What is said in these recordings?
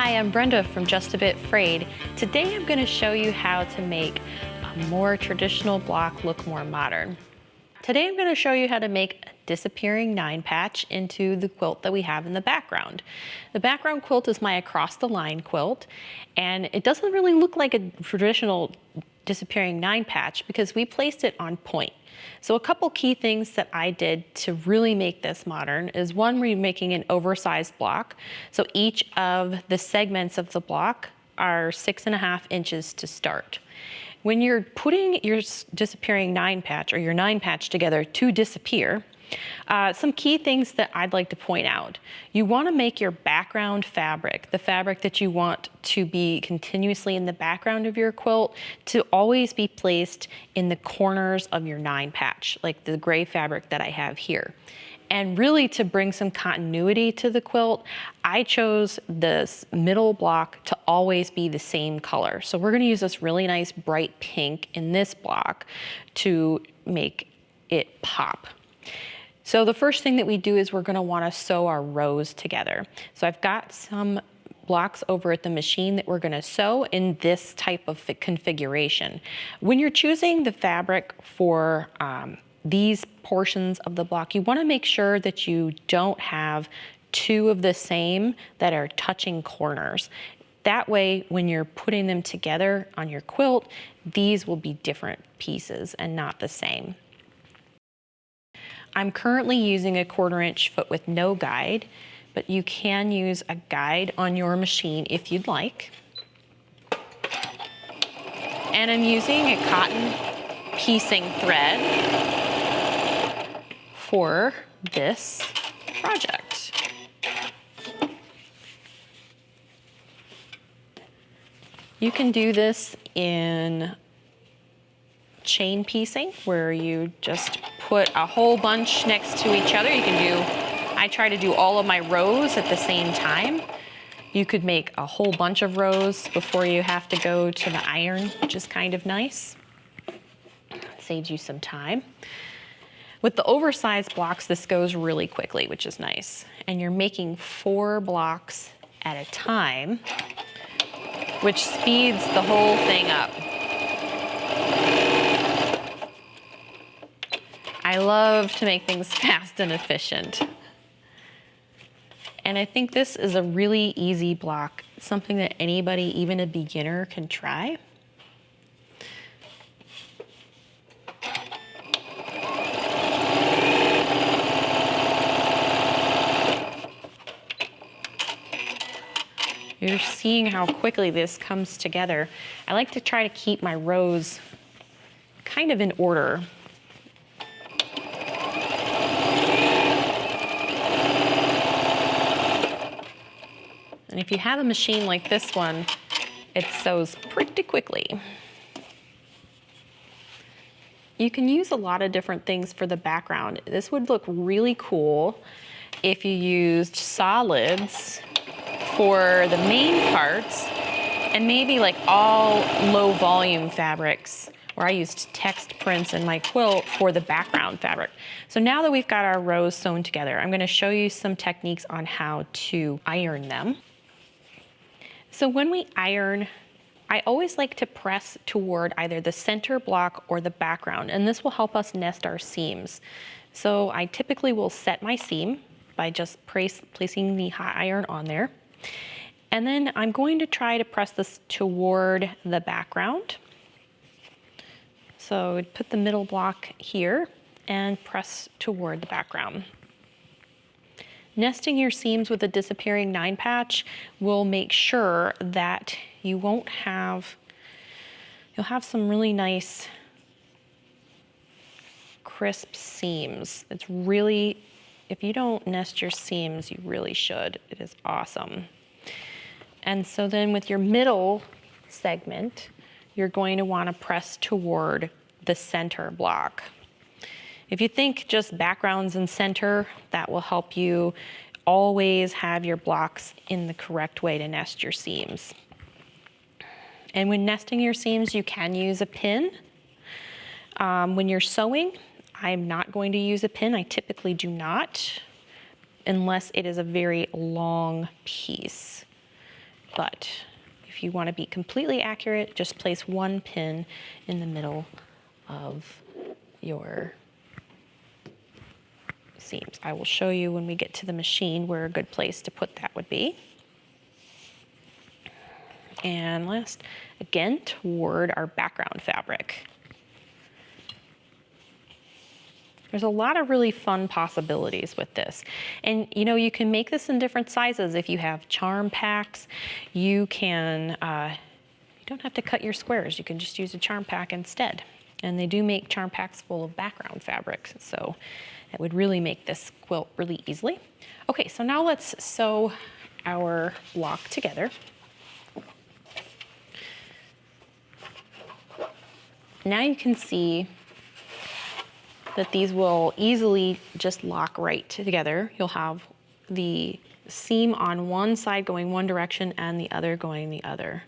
Hi, I'm Brenda from Just a Bit Frayed. Today I'm going to show you how to make a more traditional block look more modern. Today I'm going to show you how to make a disappearing 9-patch into the quilt that we have in the background. The background quilt is my across the line quilt, and it doesn't really look like a traditional disappearing 9-patch because we placed it on point. So a couple key things that I did to really make this modern is one, we're making an oversized block. So each of the segments of the block are 6.5 inches to start. When you're putting your disappearing 9-patch or your 9-patch together to disappear, some key things that I'd like to point out. You want to make your background fabric, the fabric that you want to be continuously in the background of your quilt, to always be placed in the corners of your 9-patch, like the gray fabric that I have here. And really, to bring some continuity to the quilt, I chose this middle block to always be the same color. So we're going to use this really nice bright pink in this block to make it pop. So the first thing that we do is we're going to want to sew our rows together. So I've got some blocks over at the machine that we're going to sew in this type of configuration. When you're choosing the fabric for these portions of the block, you want to make sure that you don't have two of the same that are touching corners. That way, when you're putting them together on your quilt, these will be different pieces and not the same. I'm currently using a 1/4 inch foot with no guide, but you can use a guide on your machine if you'd like. And I'm using a cotton piecing thread for this project. You can do this in chain piecing, where you just put a whole bunch next to each other. You can do, I try to do all of my rows at the same time. You could make a whole bunch of rows before you have to go to the iron, which is kind of nice. Saves you some time. With the oversized blocks, this goes really quickly, which is nice. And you're making 4 blocks at a time, which speeds the whole thing up. I love to make things fast and efficient. And I think this is a really easy block, something that anybody, even a beginner, can try. You're seeing how quickly this comes together. I like to try to keep my rows kind of in order. And if you have a machine like this one, it sews pretty quickly. You can use a lot of different things for the background. This would look really cool if you used solids for the main parts and maybe like all low volume fabrics, where I used text prints in my quilt for the background fabric. So now that we've got our rows sewn together, I'm going to show you some techniques on how to iron them. So when we iron, I always like to press toward either the center block or the background, and this will help us nest our seams. So I typically will set my seam by just placing the hot iron on there. And then I'm going to try to press this toward the background. So put the middle block here and press toward the background. Nesting your seams with a disappearing 9-patch will make sure that you won't have, you'll have some really nice crisp seams. It's really, if you don't nest your seams, you really should. It is awesome. And so then with your middle segment, you're going to want to press toward the center block. If you think just backgrounds and center, that will help you always have your blocks in the correct way to nest your seams. And when nesting your seams, you can use a pin. When you're sewing, I'm not going to use a pin. I typically do not, unless it is a very long piece. but if you want to be completely accurate, just place one pin in the middle of your seams. I will show you when we get to the machine where a good place to put that would be. And last, again, toward our background fabric. There's a lot of really fun possibilities with this. And you know, you can make this in different sizes. If you have charm packs, you can, you don't have to cut your squares. You can just use a charm pack instead. And they do make charm packs full of background fabric, so it would really make this quilt really easily. Okay, so now let's sew our block together. Now you can see that these will easily just lock right together. You'll have the seam on one side going one direction and the other going the other.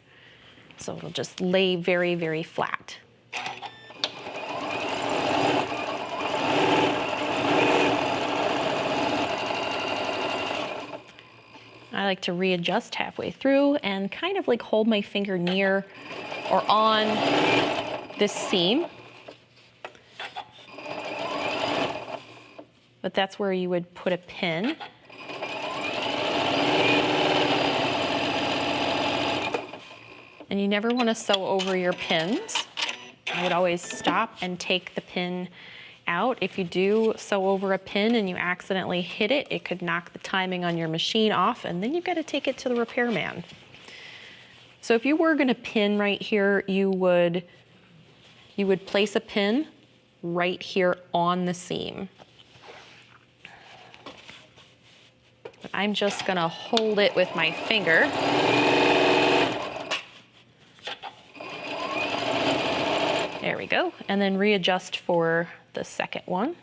So it'll just lay very, very flat. I like to readjust halfway through and kind of like hold my finger near or on this seam. But that's where you would put a pin. And you never want to sew over your pins. I would always stop and take the pin out. If you do sew over a pin and you accidentally hit it, it could knock the timing on your machine off, and then you've got to take it to the repairman. So if you were going to pin right here, you would place a pin right here on the seam. But I'm just going to hold it with my finger. There we go. And then readjust for the second one.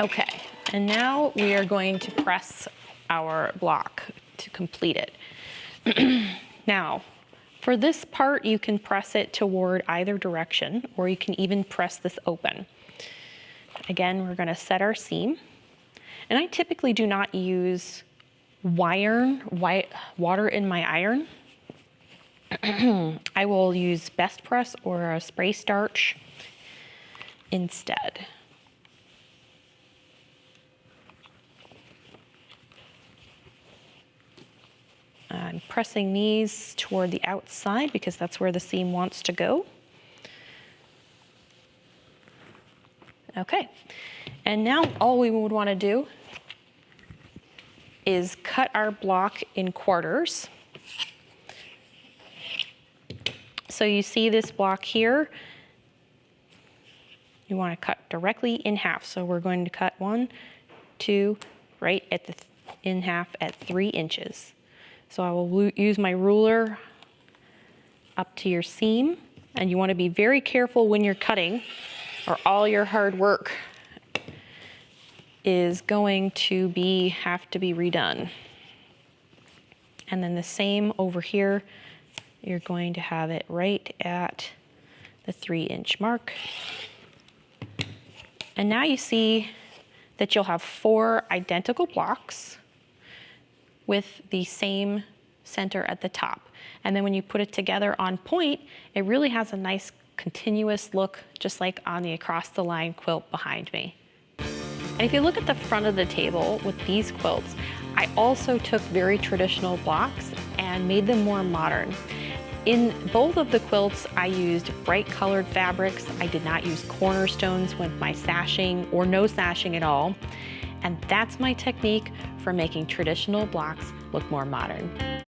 Okay, and now we are going to press our block to complete it. Now, for this part, you can press it toward either direction, or you can even press this open. Again, we're gonna set our seam. And I typically do not use water in my iron. I will use Best Press or a spray starch instead. I'm pressing these toward the outside because that's where the seam wants to go. Okay, and now all we would want to do is cut our block in quarters. So you see this block here, you want to cut directly in half. So we're going to cut 1, 2, right at the in half at 3 inches. So I will use my ruler up to your seam, and you want to be very careful when you're cutting, or all your hard work is going to have to be redone. And then the same over here, you're going to have it right at the 3-inch mark. And now you see that you'll have 4 identical blocks with the same center at the top. And then when you put it together on point, it really has a nice continuous look, just like on the across the line quilt behind me. And if you look at the front of the table with these quilts, I also took very traditional blocks and made them more modern. In both of the quilts, I used bright colored fabrics. I did not use cornerstones with my sashing or no sashing at all. And that's my technique for making traditional blocks look more modern.